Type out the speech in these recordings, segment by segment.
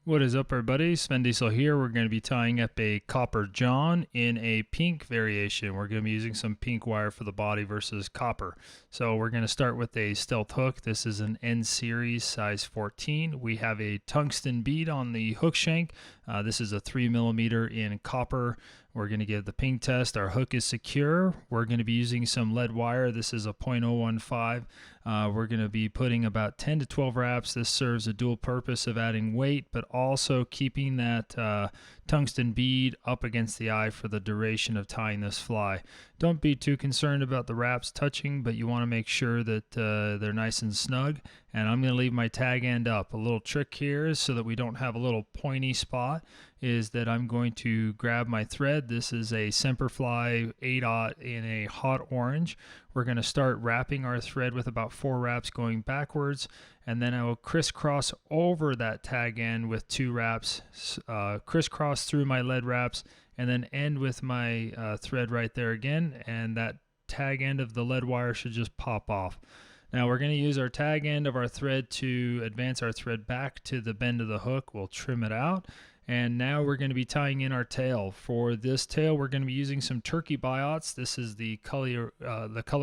What is up, everybody? Sven Diesel here. We're going to be tying up a copper john in a pink variation. We're going to be using some pink wire for the body versus copper. So we're going to start with a stealth hook. This is an N series size 14. We have a tungsten bead on the hook shank. This is a 3mm in copper. We're going to give the ping test. Our hook is secure. We're going to be using some lead wire. This is a 0.015. We're going to be putting about 10 to 12 wraps. This serves a dual purpose of adding weight, but also keeping that tungsten bead up against the eye for the duration of tying this fly. Don't be too concerned about the wraps touching, but you want to make sure that they're nice and snug. And I'm going to leave my tag end up. A little trick here is so that we don't have a little pointy spot is that I'm going to grab my thread. This is a Semperfli 8/0 in a hot orange. We're going to start wrapping our thread with about 4 wraps going backwards, and then I will crisscross over that tag end with 2 wraps, crisscross through my lead wraps, and then end with my thread right there again, and that tag end of the lead wire should just pop off. Now we're going to use our tag end of our thread to advance our thread back to the bend of the hook. We'll trim it out. And now we're going to be tying in our tail. For this tail, we're going to be using some turkey biots. This is the color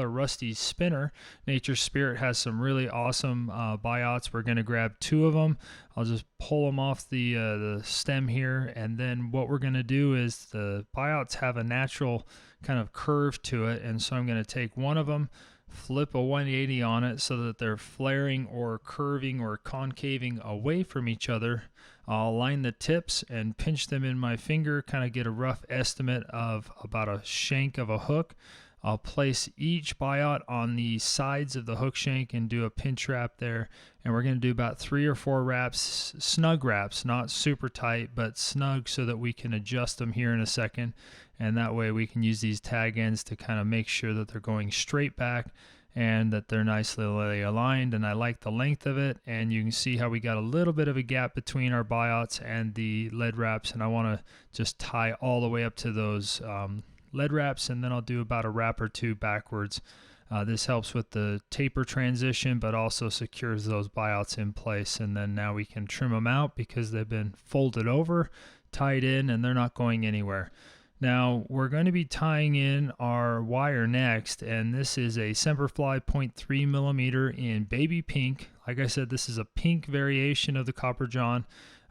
Rusty Spinner. Nature's Spirit has some really awesome biots. We're going to grab 2 of them. I'll just pull them off the stem here. And then what we're going to do is the biots have a natural kind of curve to it. And so I'm going to take one of them, flip a 180 on it so that they're flaring or curving or concaving away from each other. I'll line the tips and pinch them in my finger, kind of get a rough estimate of about a shank of a hook. I'll place each biot on the sides of the hook shank and do a pinch wrap there. And we're going to do about 3 or 4 wraps, snug wraps, not super tight, but snug so that we can adjust them here in a second. And that way we can use these tag ends to kind of make sure that they're going straight back and that they're nicely aligned. And I like the length of it, and you can see how we got a little bit of a gap between our biots and the lead wraps, and I want to just tie all the way up to those lead wraps, and then I'll do about a wrap or 2 backwards. This helps with the taper transition, but also secures those biots in place. And then now we can trim them out because they've been folded over, tied in, and they're not going anywhere. Now we're going to be tying in our wire next, and this is a Semperfli 0.3mm in baby pink. Like I said, this is a pink variation of the copper john.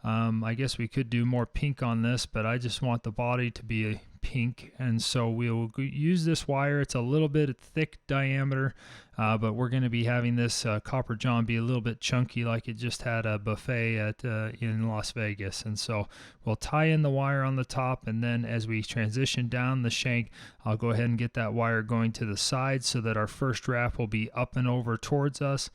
I guess we could do more pink on this, but I just want the body to be pink, and so we'll use this wire. It's a little bit thick diameter, but we're going to be having this copper john be a little bit chunky, like it just had a buffet at in Las Vegas. And so we'll tie in the wire on the top, and then as we transition down the shank, I'll go ahead and get that wire going to the side so that our first wrap will be up and over towards us.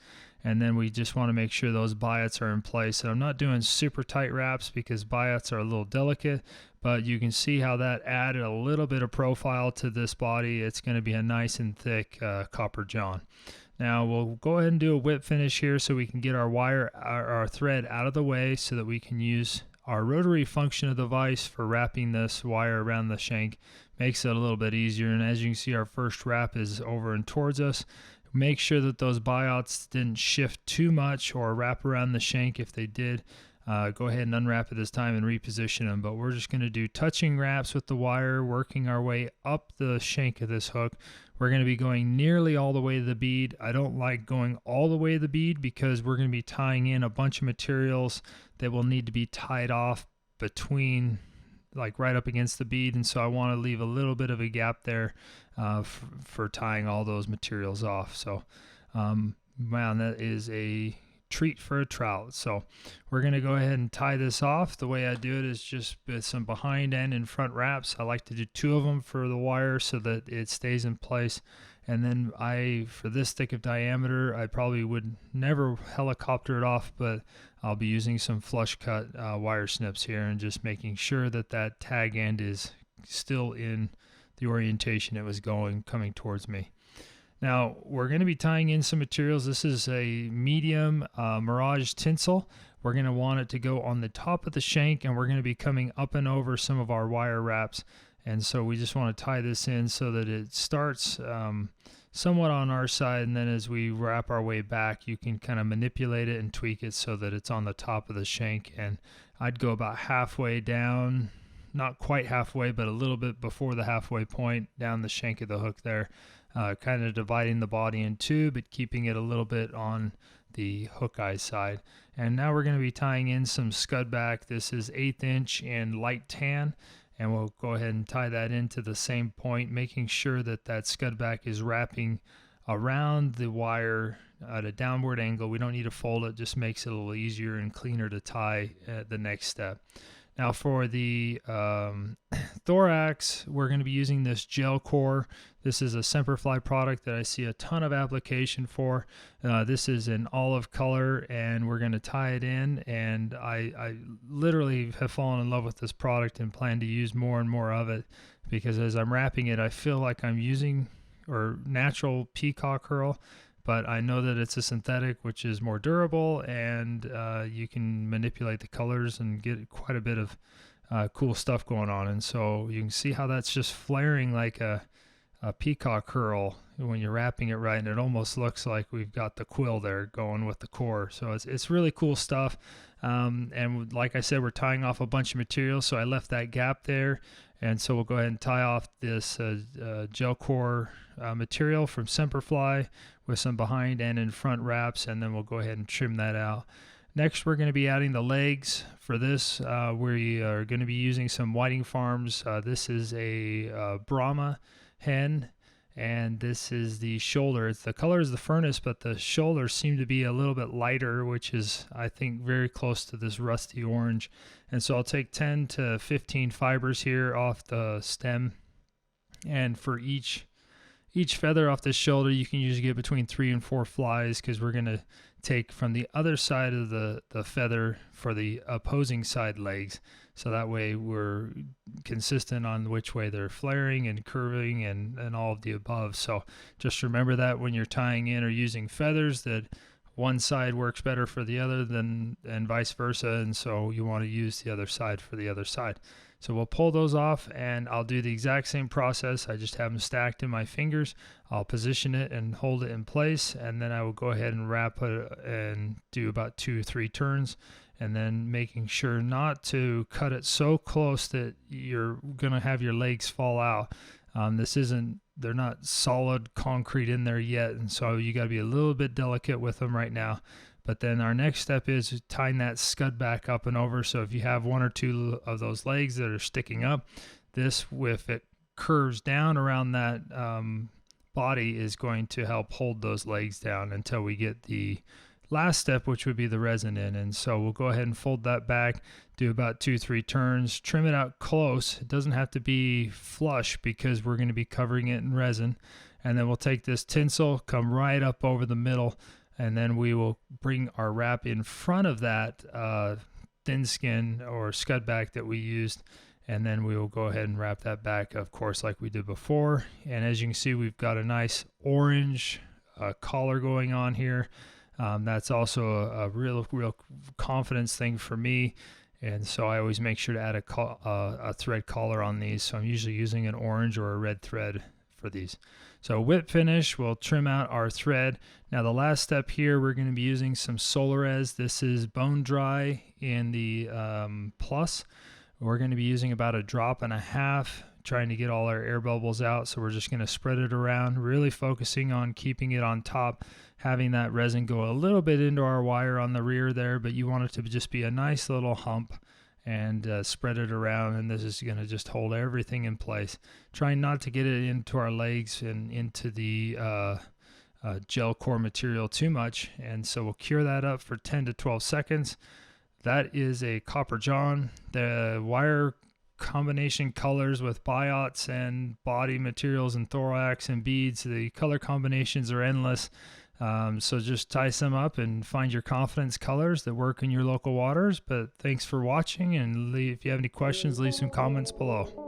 And then we just want to make sure those biots are in place. And I'm not doing super tight wraps because biots are a little delicate, but you can see how that added a little bit of profile to this body. It's going to be a nice and thick copper john. Now we'll go ahead and do a whip finish here so we can get our thread out of the way so that we can use our rotary function of the vise for wrapping this wire around the shank. Makes it a little bit easier. And as you can see, our first wrap is over and towards us. Make sure that those biots didn't shift too much or wrap around the shank. If they did, go ahead and unwrap it this time and reposition them. But we're just going to do touching wraps with the wire, working our way up the shank of this hook. We're going to be going nearly all the way to the bead. I don't like going all the way to the bead because we're going to be tying in a bunch of materials that will need to be tied off between, like right up against the bead, and so I want to leave a little bit of a gap there for tying all those materials off. So man, that is a treat for a trout. So we're going to go ahead and tie this off. The way I do it is just with some behind end and front wraps. I like to do 2 of them for the wire so that it stays in place. And then for this thick of diameter, I probably would never helicopter it off, but I'll be using some flush cut wire snips here and just making sure that that tag end is still in the orientation it was coming towards me. Now we're going to be tying in some materials. This is a medium mirage tinsel. We're going to want it to go on the top of the shank, and we're going to be coming up and over some of our wire wraps. And so we just want to tie this in so that it starts somewhat on our side, and then as we wrap our way back, you can kind of manipulate it and tweak it so that it's on the top of the shank. And I'd go about halfway down, not quite halfway, but a little bit before the halfway point down the shank of the hook there, kind of dividing the body in two, but keeping it a little bit on the hook eye side. And now we're going to be tying in some Scud back. This is 1/8 inch in light tan, and we'll go ahead and tie that into the same point, making sure that that Scud back is wrapping around the wire at a downward angle. We don't need to fold it, just makes it a little easier and cleaner to tie at the next step. Now for the thorax, we're going to be using this gel core. This is a Semperfli product that I see a ton of application for. This is an olive color, and we're going to tie it in. And I literally have fallen in love with this product and plan to use more and more of it, because as I'm wrapping it, I feel like I'm using natural peacock herl, but I know that it's a synthetic, which is more durable, and you can manipulate the colors and get quite a bit of cool stuff going on. And so you can see how that's just flaring like a peacock herl when you're wrapping it right, and it almost looks like we've got the quill there going with the core. So it's really cool stuff. And like I said, we're tying off a bunch of material, so I left that gap there. And so we'll go ahead and tie off this gel core material from Semperfli with some behind and in front wraps, and then we'll go ahead and trim that out. Next, we're going to be adding the legs. For this, we are going to be using some Whiting Farms. This is a Brahma hen, and this is the shoulder. It's the color is the furnace, but the shoulders seem to be a little bit lighter, which is, I think, very close to this rusty orange. And so I'll take 10 to 15 fibers here off the stem, and for each feather off this shoulder, you can usually get between 3 and 4 flies, because we're going to take from the other side of the feather for the opposing side legs. So that way we're consistent on which way they're flaring and curving and all of the above. So just remember that when you're tying in or using feathers, that one side works better for the other and vice versa. And so you want to use the other side for the other side. So we'll pull those off, and I'll do the exact same process. I just have them stacked in my fingers. I'll position it and hold it in place, and then I will go ahead and wrap it and do about 2 or 3 turns, and then making sure not to cut it so close that you're going to have your legs fall out. They're not solid concrete in there yet, and so you got to be a little bit delicate with them right now. But then our next step is tying that Scud back up and over. So if you have 1 or 2 of those legs that are sticking up, this, if it curves down around that body, is going to help hold those legs down until we get the last step, which would be the resin in. And so we'll go ahead and fold that back, do about 2 or 3 turns, trim it out close. It doesn't have to be flush, because we're going to be covering it in resin. And then we'll take this tinsel, come right up over the middle, and then we will bring our wrap in front of that thin skin or Scud back that we used, and then we will go ahead and wrap that back, of course, like we did before. And as you can see, we've got a nice orange collar going on here. That's also a real confidence thing for me, and so I always make sure to add a thread collar on these. So I'm usually using an orange or a red thread for these. So whip finish, we'll trim out our thread. Now the last step here, we're going to be using some Solarez. This is bone dry in the plus. We're going to be using about 1.5 drops, trying to get all our air bubbles out. So we're just going to spread it around, really focusing on keeping it on top, having that resin go a little bit into our wire on the rear there, but you want it to just be a nice little hump, and spread it around, and this is going to just hold everything in place. Trying not to get it into our legs and into the gel core material too much. And so we'll cure that up for 10 to 12 seconds. That is a copper john. The wire combination colors with Biots and body materials and thorax and beads, the color combinations are endless. So just tie some up and find your confidence colors that work in your local waters. But thanks for watching, and if you have any questions, leave some comments below.